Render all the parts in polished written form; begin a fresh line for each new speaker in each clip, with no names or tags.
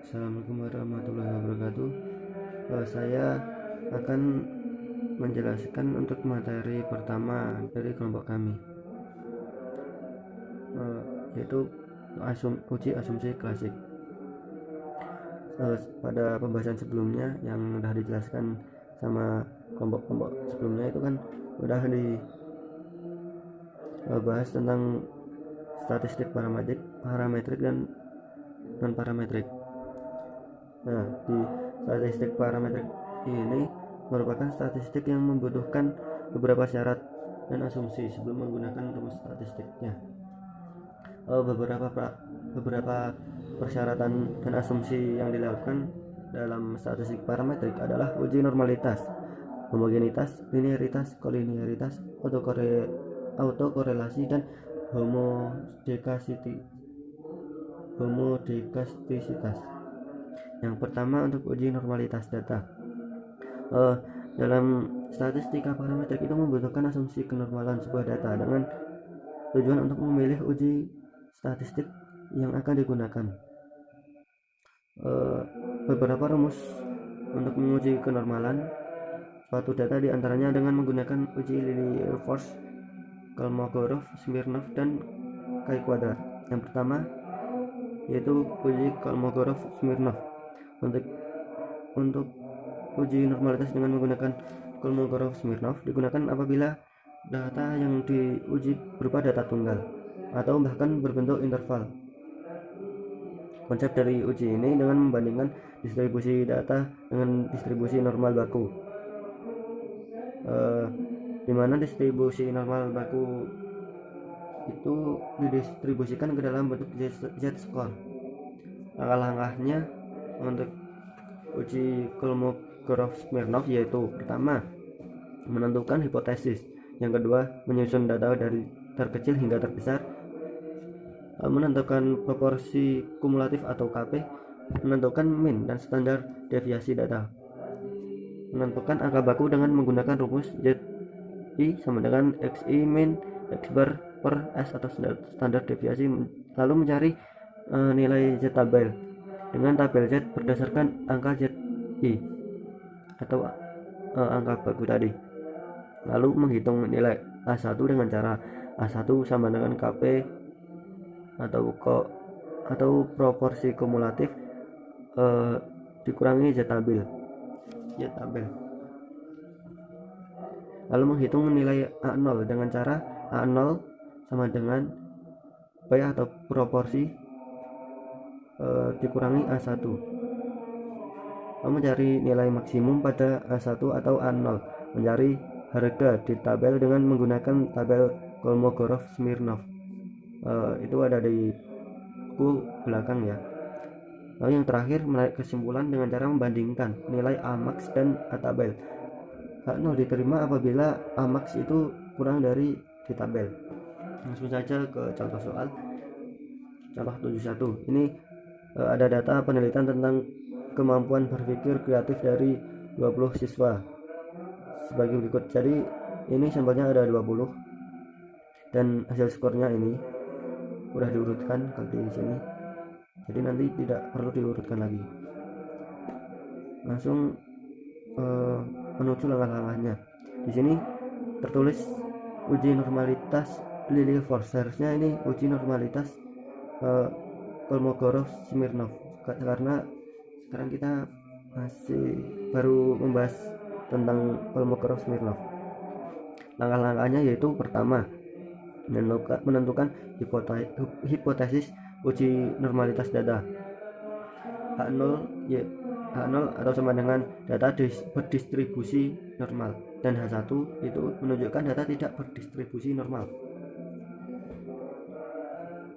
Assalamualaikum warahmatullahi wabarakatuh. Saya akan menjelaskan untuk materi pertama dari kelompok kami, yaitu uji asumsi klasik. Pada pembahasan sebelumnya yang sudah dijelaskan sama kelompok-kelompok sebelumnya itu kan udah dibahas tentang statistik parametrik dan non parametrik. Nah, di statistik parametrik ini merupakan statistik yang membutuhkan beberapa syarat dan asumsi sebelum menggunakan rumus statistiknya. Beberapa persyaratan dan asumsi yang dilakukan dalam statistik parametrik adalah uji normalitas, homogenitas, linearitas, kolinearitas, autokorelasi, dan homodikastisitas. Yang pertama, untuk uji normalitas data. Dalam statistika parametrik itu membutuhkan asumsi kenormalan sebuah data dengan tujuan untuk memilih uji statistik yang akan digunakan. Beberapa rumus untuk menguji kenormalan suatu data diantaranya dengan menggunakan uji Lilliefors, Kolmogorov, Smirnov, dan chi-kuadrat. Yang pertama yaitu uji Kolmogorov-Smirnov. Untuk uji normalitas dengan menggunakan Kolmogorov-Smirnov digunakan apabila data yang diuji berupa data tunggal atau bahkan berbentuk interval. Konsep dari uji ini dengan membandingkan distribusi data dengan distribusi normal baku, di mana distribusi normal baku itu didistribusikan ke dalam bentuk z-score. Langkah-langkahnya untuk uji Kolmogorov-Smirnov yaitu: pertama, menentukan hipotesis; yang kedua, menyusun data dari terkecil hingga terbesar; menentukan proporsi kumulatif atau KP; menentukan mean dan standar deviasi data; menentukan angka baku dengan menggunakan rumus ZI sama dengan XI min X bar per S atau standar deviasi; lalu mencari nilai Z tabel dengan tabel Z berdasarkan angka ZI atau angka baku tadi, lalu menghitung nilai A1 dengan cara A1 sama dengan KP atau proporsi kumulatif dikurangi Z tabel, lalu menghitung nilai A0 dengan cara A0 sama dengan P atau proporsi dikurangi A1, lalu mencari nilai maksimum pada A1 atau A0, mencari harga di tabel dengan menggunakan tabel Kolmogorov-Smirnov. Itu ada di buku belakang ya. Lalu yang terakhir, menarik kesimpulan dengan cara membandingkan nilai Amax dan A tabel. A0 diterima apabila Amax itu kurang dari di tabel. Langsung saja ke contoh soal. Contoh 71. Ini ada data penelitian tentang kemampuan berpikir kreatif dari 20 siswa sebagai berikut. Jadi ini sampelnya ada 20 dan hasil skornya ini udah diurutkan di sini. Jadi nanti tidak perlu diurutkan lagi. Langsung menuju langkah-langkahnya. Di sini tertulis uji normalitas Lilliefors. Seharusnya ini uji normalitas Kolmogorov-Smirnov, karena sekarang kita masih baru membahas tentang Kolmogorov-Smirnov. Langkah-langkahnya yaitu: pertama, menentukan hipotesis uji normalitas data. H0 atau sama dengan data berdistribusi normal, dan H1 itu menunjukkan data tidak berdistribusi normal.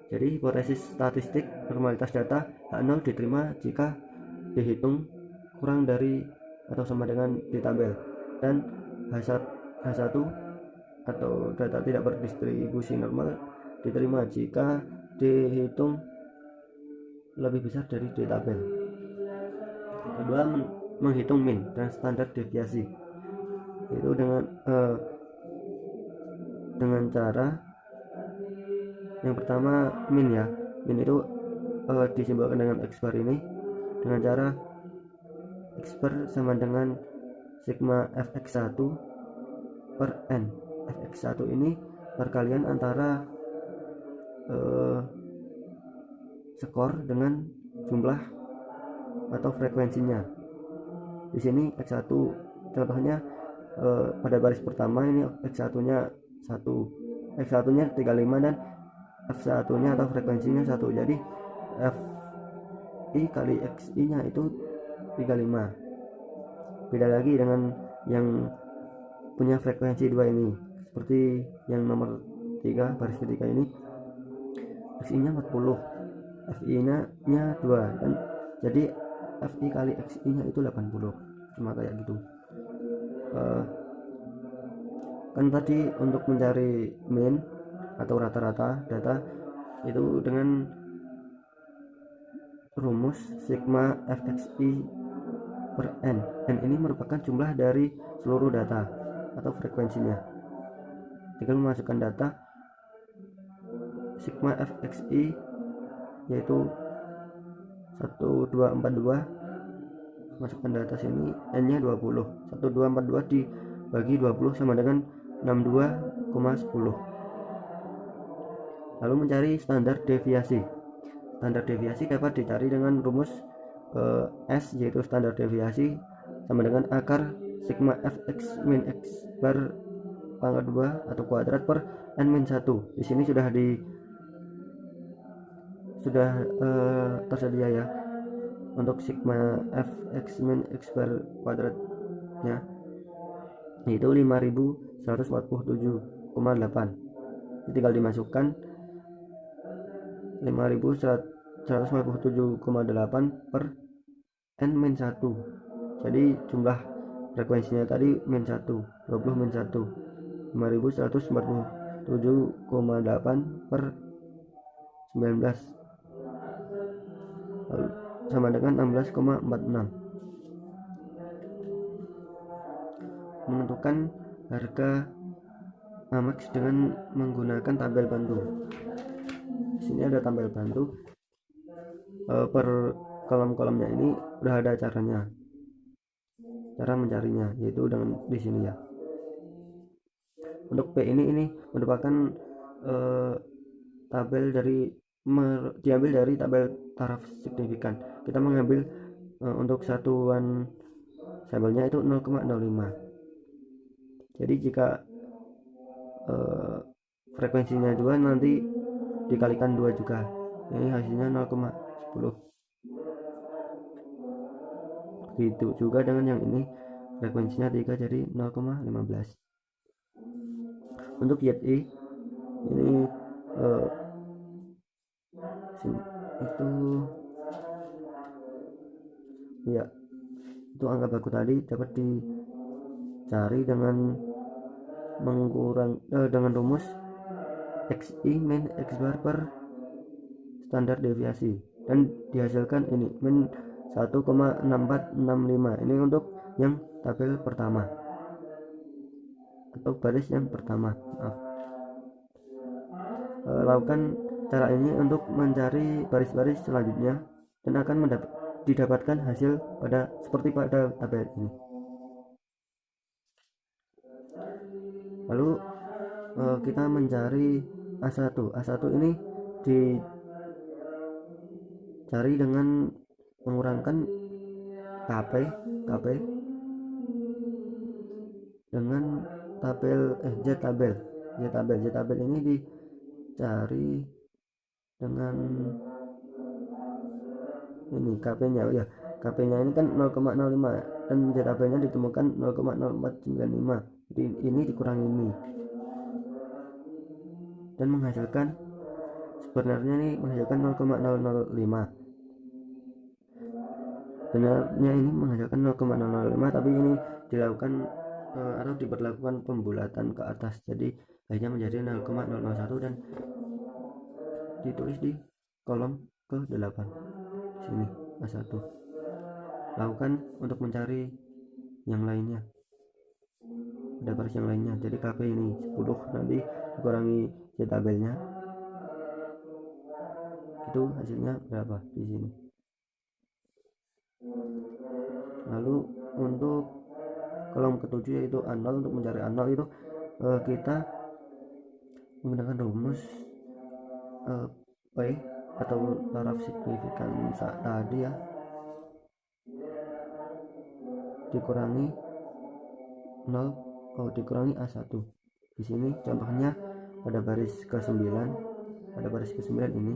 Jadi hipotesis statistik normalitas data H0 diterima jika dihitung kurang dari atau sama dengan di tabel, dan H1 atau data tidak berdistribusi normal diterima jika dihitung lebih besar dari di tabel. Kedua, menghitung mean dan standar deviasi, itu dengan cara yang pertama mean ya. Mean itu disimbolkan dengan X bar ini, dengan cara X bar sama dengan sigma fx1 per n. Fx1 ini perkalian antara skor dengan jumlah atau frekuensinya. Di sini X1 contohnya pada baris pertama ini X1 nya 1, X1 nya 35 dan F1 nya atau frekuensinya 1, jadi Fi kali Xi nya itu 35. Beda lagi dengan yang punya frekuensi 2 ini, seperti yang nomor 3 baris ketiga ini, Xi nya 40, Fi nya 2, dan jadi Fi kali Xi nya itu 80, cuma kayak gitu. Kan tadi untuk mencari mean atau rata-rata data itu dengan rumus sigma fxi per n. N ini merupakan jumlah dari seluruh data atau frekuensinya. Tinggal memasukkan data sigma fxi yaitu 1242, masukkan data sini, n nya 20, 1242 dibagi 20 sama dengan 62,10. Lalu mencari standar deviasi. Standar deviasi dapat dicari dengan rumus S, yaitu standar deviasi sama dengan akar sigma fx min x bar pangkat 2 atau kuadrat per n min 1. Di sini sudah tersedia ya untuk sigma fx min x bar kuadratnya, yaitu 5147,8. tinggal dimasukkan 5147,8 per n min 1. Jadi jumlah frekuensinya tadi min 1, 20 min 1, 5147,8 per 19 sama dengan 16,46. Menentukan harga Amax dengan menggunakan tabel bantu. Di sini ada tabel bantu, per kolom-kolomnya ini udah ada cara mencarinya, yaitu dengan di sini ya. Untuk P ini merupakan tabel diambil dari tabel taraf signifikan. Kita mengambil untuk satuan sampelnya itu 0,05. Jadi jika frekuensinya 2 nanti dikalikan 2 juga, ini hasilnya 0,10. Begitu juga dengan yang ini, frekuensinya 3 jadi 0,15. Untuk YI ini itu angka baku tadi dapat dicari dengan dengan rumus Xi min X bar per standar deviasi, dan dihasilkan ini min 1,6465. Ini untuk yang tabel pertama atau baris yang pertama, maaf. Lakukan cara ini untuk mencari baris-baris selanjutnya dan akan didapatkan hasil seperti pada tabel ini. Lalu kita mencari A1. A1 ini dicari dengan mengurangkan KP dengan Z tabel ini dicari dengan ini KP nya ini kan 0,05 dan Z tabel nya ditemukan 0,0495. Jadi ini dikurangi ini dan menghasilkan, sebenarnya ini menghasilkan 0,005. Sebenarnya ini menghasilkan 0,005, tapi ini dilakukan atau diberlakukan pembulatan ke atas, jadi akhirnya menjadi 0,001 dan ditulis di kolom ke-8 sini A1. Lakukan untuk mencari yang lainnya, ada baris yang lainnya. Jadi KP ini 10 nanti dikurangi Z tabelnya, itu hasilnya berapa di sini. Lalu untuk kolom ketujuh yaitu A0, untuk mencari A0 itu kita menggunakan rumus P atau taraf signifikan saat tadi ya, dikurangi 0 dikurangi A1. Di sini contohnya pada baris ke-9, ini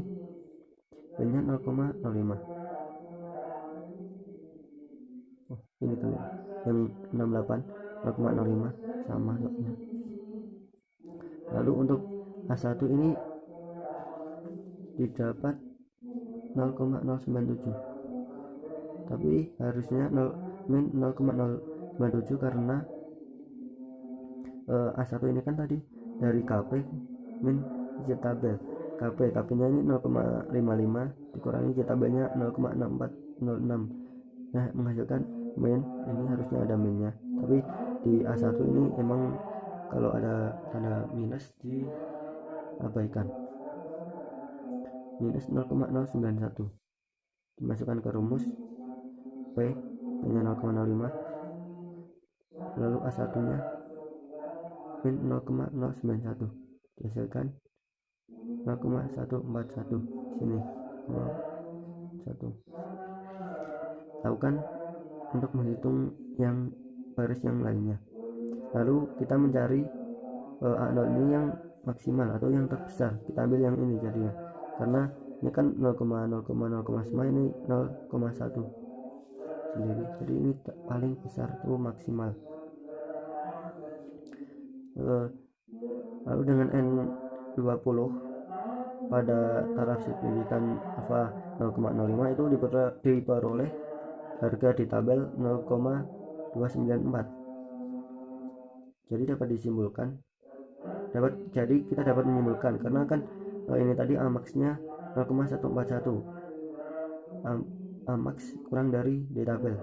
P-nya 0,05. Ini kan yang 68 0,05 sama soalnya. Lalu untuk A1 ini didapat 0,097, tapi harusnya min 0,097 karena A1 ini kan tadi dari KP min Z tabel. KP nya ini 0,55 dikurangi Z tabelnya 0,6406. Nah, menghasilkan min. Ini harusnya ada minnya, tapi di A1 ini emang kalau ada tanda minus diabaikan. Minus 0,091 dimasukkan ke rumus P nya 0,05, lalu A1 nya min 0,091 dihasilkan 0,141. sini 0,1. Lakukan untuk menghitung yang baris yang lainnya. Lalu kita mencari A0 ini yang maksimal atau yang terbesar. Kita ambil yang ini jadinya, karena ini kan 0,0,0 semua, ini 0,1 sendiri, jadi ini paling besar itu maksimal. Lalu dengan N20 pada taraf signifikan alfa 0,05 itu diperoleh harga di tabel 0,294. Jadi kita dapat menyimpulkan karena kan ini tadi Amax-nya 0,141, Amax kurang dari di tabel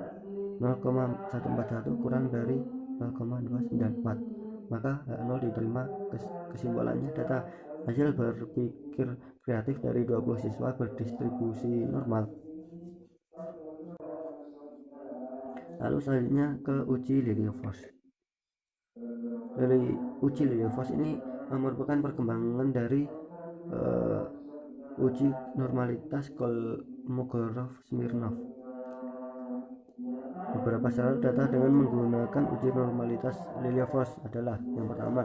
0,141 kurang dari 0,294, maka H0 diterima. Kesimpulannya, data hasil berpikir kreatif dari 20 siswa berdistribusi normal. Lalu selanjutnya ke uji Lilliefors. Uji Lilliefors ini merupakan perkembangan dari uji normalitas Kolmogorov-Smirnov. Beberapa syarat data dengan menggunakan uji normalitas Lilliefors adalah: yang pertama,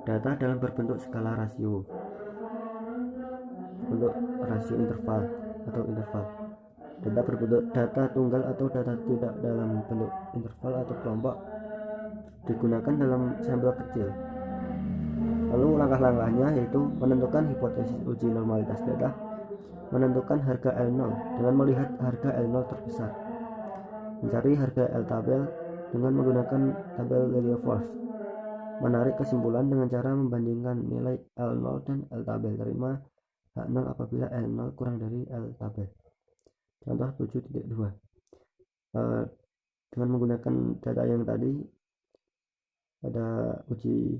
data dalam berbentuk skala rasio, bentuk rasio interval atau interval. Data berbentuk data tunggal atau data tidak dalam bentuk interval atau kelompok digunakan dalam sampel kecil. Lalu langkah-langkahnya yaitu menentukan hipotesis uji normalitas data, menentukan harga L0 dengan melihat harga L0 terbesar, mencari harga L tabel dengan menggunakan tabel Lilliefors, menarik kesimpulan dengan cara membandingkan nilai L0 dan L tabel, terima H0 apabila L0 kurang dari L tabel. Contoh 7.2. Dengan menggunakan data yang tadi pada uji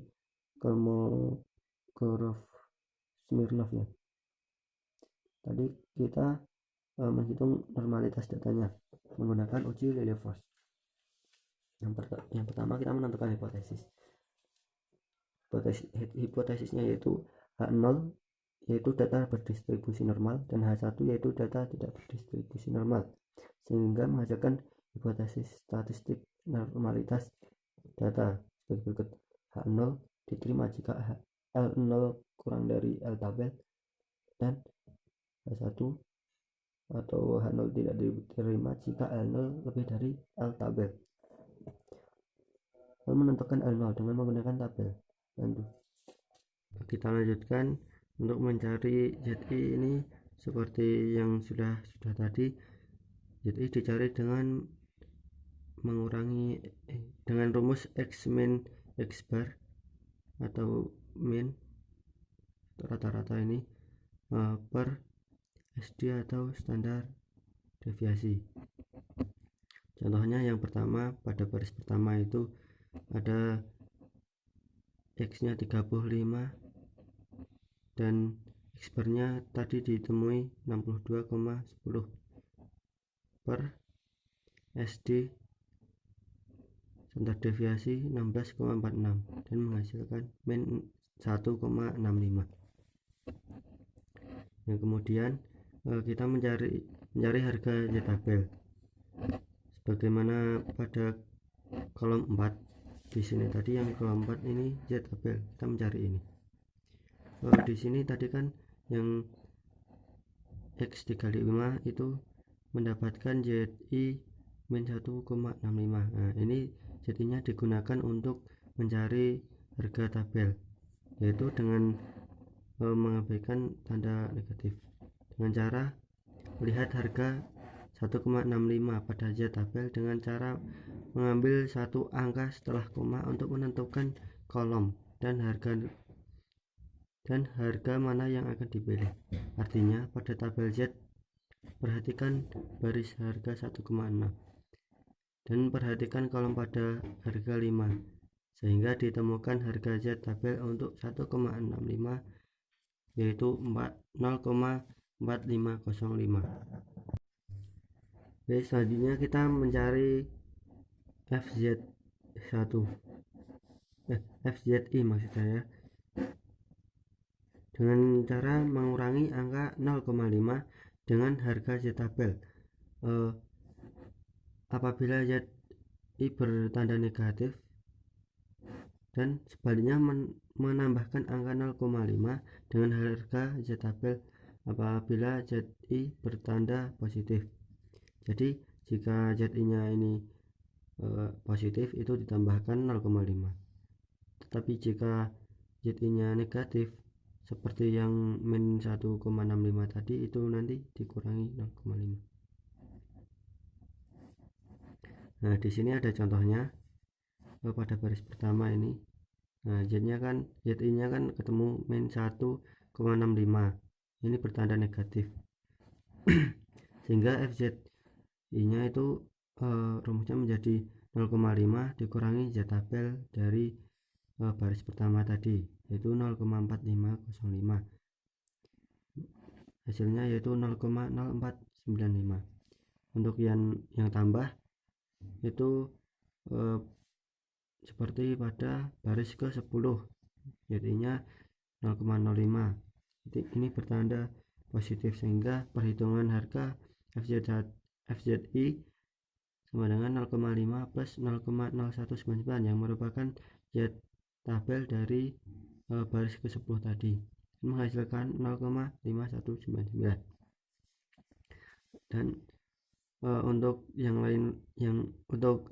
Kolmogorov-Smirnov ya, tadi kita menghitung normalitas datanya menggunakan uji Lilliefors. Yang pertama kita menentukan hipotesisnya yaitu H0 yaitu data berdistribusi normal dan H1 yaitu data tidak berdistribusi normal, sehingga menghasilkan hipotesis statistik normalitas data sebagai berikut: H0 diterima jika L0 kurang dari L tabel, dan H1 atau H0 tidak diterima jika L0 lebih dari L tabel. Lalu menentukan L0 dengan menggunakan tabel. Bantu. Kita lanjutkan untuk mencari ZI ini seperti yang sudah tadi. ZI dicari dengan mengurangi dengan rumus X min X bar atau min rata-rata ini per SD atau standar deviasi. Contohnya yang pertama, pada baris pertama itu ada X nya 35 dan X bar nya tadi ditemui 62,10. per SD standar deviasi 16,46 dan menghasilkan min 1,65. Yang kemudian kita mencari harga z-tabel sebagaimana pada kolom 4 di sini. Tadi yang kolom 4 ini z-tabel, kita mencari ini. Di sini tadi kan yang X dikali 5 itu mendapatkan ZI min 1,65. Nah, ini jadinya digunakan untuk mencari harga tabel, yaitu dengan mengabaikan tanda negatif dengan cara melihat harga 1,65 pada Z tabel dengan cara mengambil satu angka setelah koma untuk menentukan kolom dan harga mana yang akan dipilih. Artinya pada tabel Z perhatikan baris harga 1,6 dan perhatikan kolom pada harga 5 sehingga ditemukan harga Z tabel untuk 1,65 yaitu 0,4505. Oke, selanjutnya kita mencari FZI maksud saya dengan cara mengurangi angka 0,5 dengan harga Z tabel. Apabila ZI bertanda negatif dan sebaliknya menambahkan angka 0,5 dengan harga Z tabel apabila ZI bertanda positif. Jadi jika ZI nya ini positif itu ditambahkan 0,5, tetapi jika ZI nya negatif seperti yang min 1,65 tadi itu nanti dikurangi 0,5. Nah, di sini ada contohnya pada baris pertama ini. Nah, ZI nya kan ketemu min 1,65. Ini bertanda negatif. Sehingga FZI nya itu rumusnya menjadi 0,5 dikurangi Z tabel dari baris pertama tadi yaitu 0,4505. Hasilnya yaitu 0,0495. Untuk yang tambah itu seperti pada baris ke 10 jadinya 0,05. Ini bertanda positif sehingga perhitungan harga FZI sama dengan 0,5 plus 0,0199 yang merupakan Z tabel dari baris ke 10 tadi menghasilkan 0,5199. Dan untuk yang lain, untuk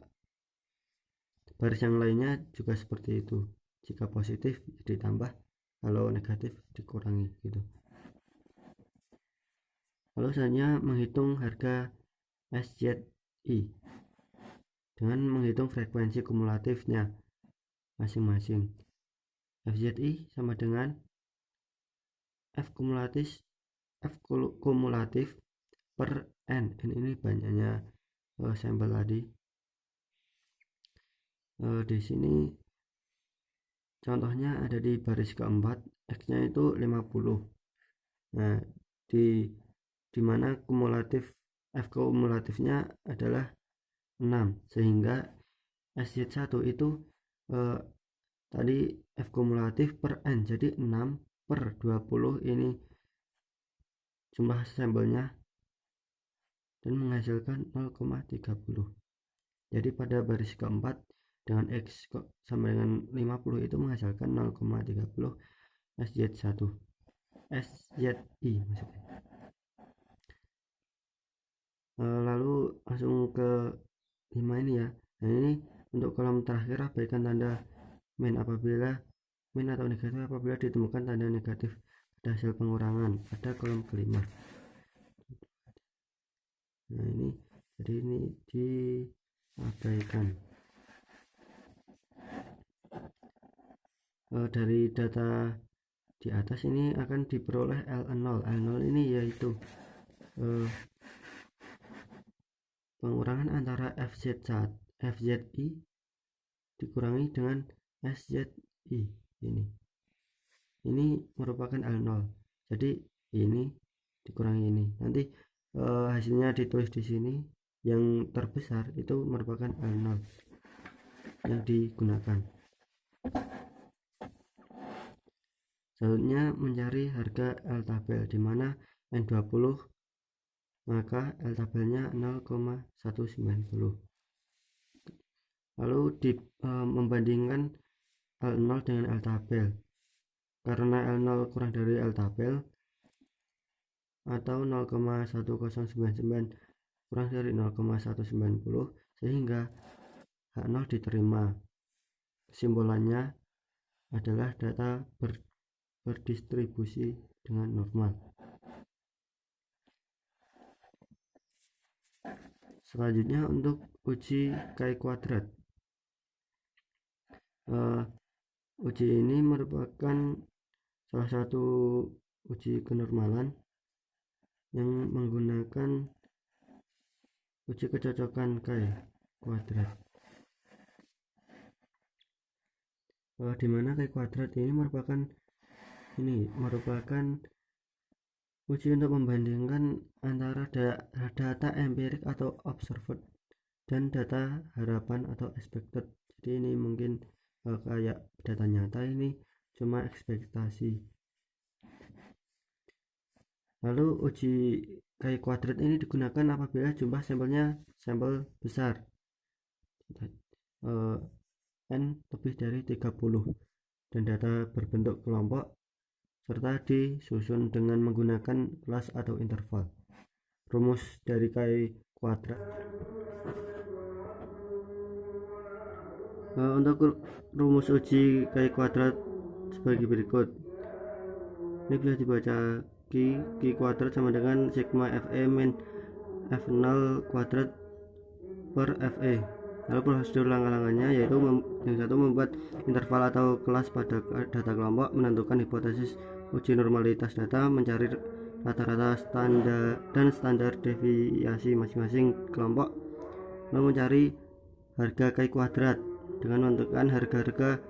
baris yang lainnya juga seperti itu. Jika positif ditambah, kalau negatif dikurangi gitu. Lalu selanjutnya menghitung harga SZI dengan menghitung frekuensi kumulatifnya masing-masing. FZI sama dengan F kumulatif per N. Ini banyaknya sampel tadi. Di sini contohnya ada di baris keempat, X-nya itu 50. Nah, di mana F kumulatifnya adalah 6 sehingga SZ1 itu tadi F kumulatif per N jadi 6 per 20 ini jumlah sampelnya dan menghasilkan 0,30. Jadi pada baris keempat dengan X sama dengan 50 itu menghasilkan 0,30 SZI maksudnya. Lalu langsung ke 5 ini ya. Nah, ini untuk kolom terakhir abaikan tanda min atau negatif apabila ditemukan tanda negatif pada hasil pengurangan pada kolom kelima. Nah, ini jadi ini diabaikan. Dari data di atas ini akan diperoleh L0. L0 ini yaitu pengurangan antara FZI dikurangi dengan SZI ini merupakan L0. Jadi ini dikurangi ini. Nanti hasilnya ditulis di sini yang terbesar itu merupakan L0 yang digunakan. Selanjutnya mencari harga L tabel, di mana N20 maka L tabelnya 0,190. Lalu membandingkan L0 dengan L tabel. Karena L0 kurang dari L tabel atau 0,1099 kurang dari 0,190, sehingga H0 diterima. Simbolannya adalah data berdistribusi dengan normal. Selanjutnya untuk uji chi-kuadrat. Uji ini merupakan salah satu uji kenormalan yang menggunakan uji kecocokan chi-kuadrat. Di mana chi-kuadrat ini merupakan uji untuk membandingkan antara data empirik atau observed dan data harapan atau expected. Jadi ini mungkin kayak data nyata, ini cuma ekspektasi. Lalu uji chi-kuadrat ini digunakan apabila jumlah sampelnya sampel besar, N lebih dari 30, dan data berbentuk kelompok serta disusun dengan menggunakan kelas atau interval. Rumus dari chi-kuadrat. Untuk rumus uji chi-kuadrat sebagai berikut. Ini bisa dibaca Q kuadrat sama dengan sigma FE min F0 kuadrat per FE. Lalu prosedur langkah-langkahnya yaitu yang satu, membuat interval atau kelas pada data kelompok, menentukan hipotesis uji normalitas data, mencari rata-rata standar dan standar deviasi masing-masing kelompok, lalu mencari harga chi-kuadrat dengan menentukan harga-harga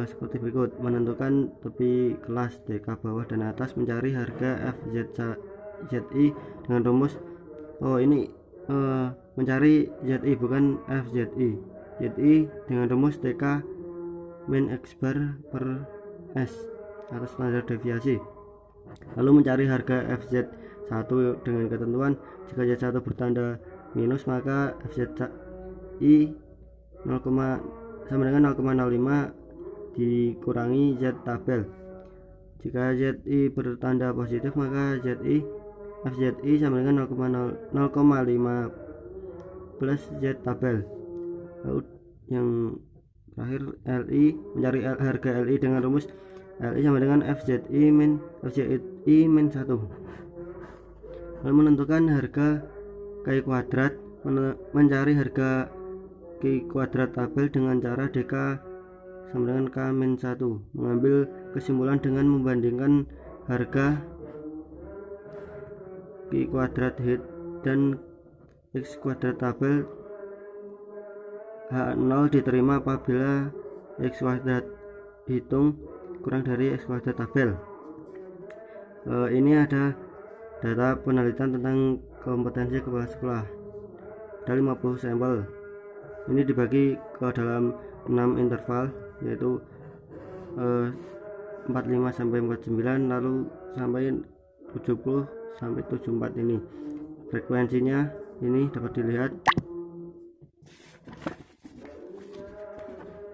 seperti berikut: menentukan tepi kelas DK bawah dan atas, mencari harga FZI dengan rumus mencari ZI bukan FZI, ZI dengan rumus DK min X bar per S atau standar deviasi. Lalu mencari harga FZ1 dengan ketentuan jika Z1 bertanda minus maka FZI sama dengan 0,05 dikurangi Z tabel. Jika ZI bertanda positif maka FZI sama dengan 0,5 plus Z tabel. Lalu yang terakhir LI, mencari harga LI dengan rumus LI sama dengan FZI min 1. Lalu menentukan harga chi-kuadrat, mencari harga chi-kuadrat tabel dengan cara DK sama dengan K-1, mengambil kesimpulan dengan membandingkan harga chi-kuadrat hit dan X kuadrat tabel. H0 diterima apabila X kuadrat hitung kurang dari X kuadrat tabel. Ini ada data penelitian tentang kompetensi kepala sekolah. Ada 50 sampel. Ini dibagi ke dalam 6 interval, yaitu 45 sampai 49, lalu sampai 70 sampai 74. Ini frekuensinya ini dapat dilihat.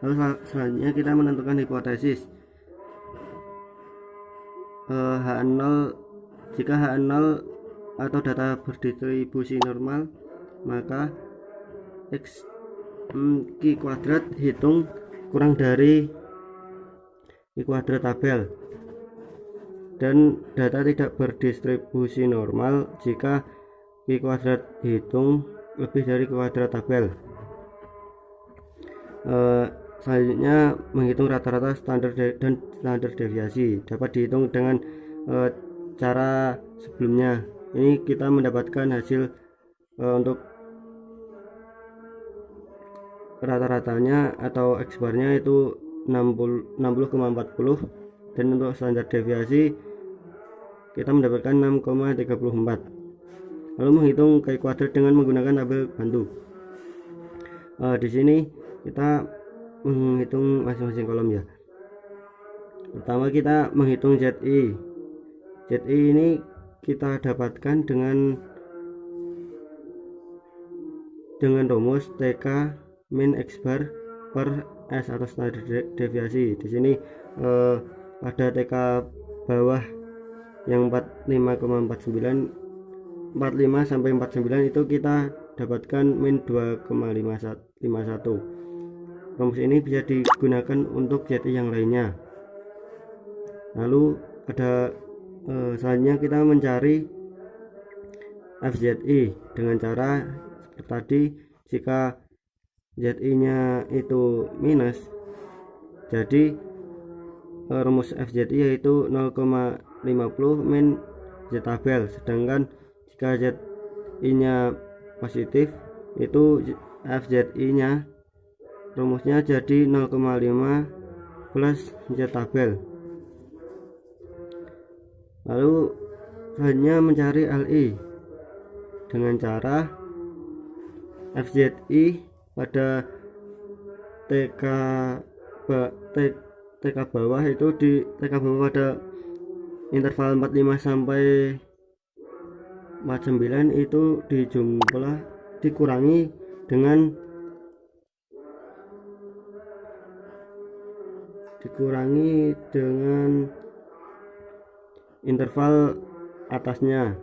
Lalu selanjutnya kita menentukan hipotesis H0. Jika H0 atau data berdistribusi normal, maka X Q kuadrat hitung kurang dari Q kuadrat tabel, dan data tidak berdistribusi normal jika Q kuadrat hitung lebih dari Q kuadrat tabel. Selanjutnya menghitung rata-rata standar dan standar deviasi dapat dihitung dengan cara sebelumnya. Ini kita mendapatkan hasil untuk rata-ratanya atau X barnya itu 60,40, dan untuk standar deviasi kita mendapatkan 6,34. lalu menghitung Ki kuadrat dengan menggunakan tabel bantu. Di sini kita menghitung masing-masing kolom ya. Pertama kita menghitung ZI. ZI ini kita dapatkan dengan rumus TK min X bar per S atau standar deviasi. Di sini pada TK bawah yang 45,49 45 sampai 49 itu kita dapatkan min 2,51. Rumus ini bisa digunakan untuk ZI yang lainnya. Lalu pada selanjutnya kita mencari FZI dengan cara seperti tadi. Jika ZI nya itu minus, jadi rumus FZI yaitu 0,50 min Z tabel. Sedangkan jika ZI nya positif, itu FZI nya rumusnya jadi 0,5 plus Z tabel. Lalu selanjutnya mencari LI dengan cara FZI pada TK bawah itu di TK bawah pada interval 45 sampai 49 itu dikurangi dengan interval atasnya.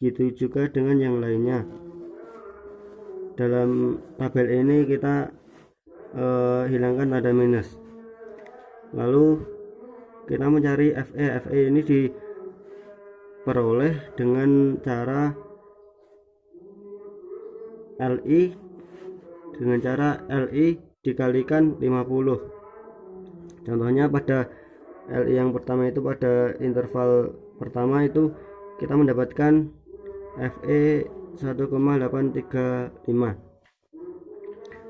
Gitu juga dengan yang lainnya. Dalam tabel ini kita hilangkan tanda minus. Lalu kita mencari FE. FE ini diperoleh dengan cara LI dikalikan 50. Contohnya pada LI yang pertama itu pada interval pertama itu kita mendapatkan FE 1,835.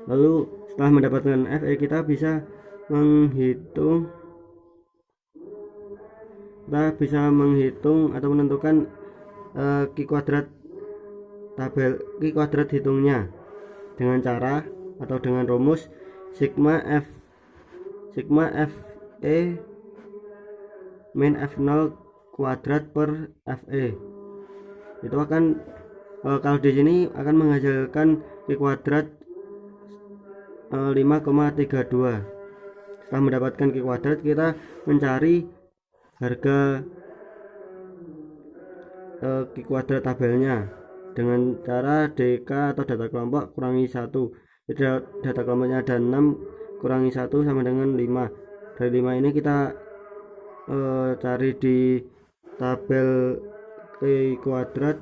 Lalu setelah mendapatkan FE kita bisa menghitung atau menentukan Ki kuadrat hitungnya dengan cara atau dengan rumus sigma FE min F0 kuadrat per FE. Itu akan kalau di sini akan menghasilkan Ki kuadrat 5,32. Setelah mendapatkan Ki kuadrat, kita mencari harga Ki kuadrat tabelnya dengan cara DK atau data kelompok kurangi 1. Data kelompoknya ada 6 kurangi 1 sama dengan 5. Dari 5 ini kita cari di tabel Ki kuadrat,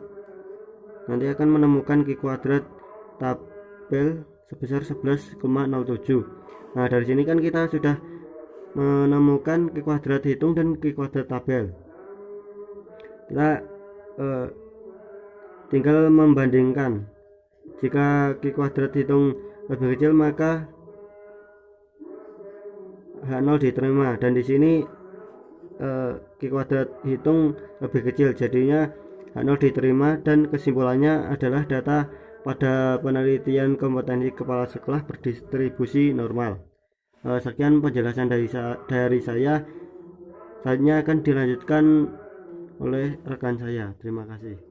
nanti akan menemukan Ki kuadrat tabel sebesar 11,07. Nah, dari sini kan kita sudah menemukan Ki kuadrat hitung dan Ki kuadrat tabel. Kita tinggal membandingkan. Jika Ki kuadrat hitung lebih kecil, maka H0 diterima, dan di sini Ki kuadrat hitung lebih kecil, jadinya H0 diterima, dan kesimpulannya adalah data pada penelitian kompetensi kepala sekolah berdistribusi normal. Sekian penjelasan dari saya. Selanjutnya akan dilanjutkan oleh rekan saya. Terima kasih.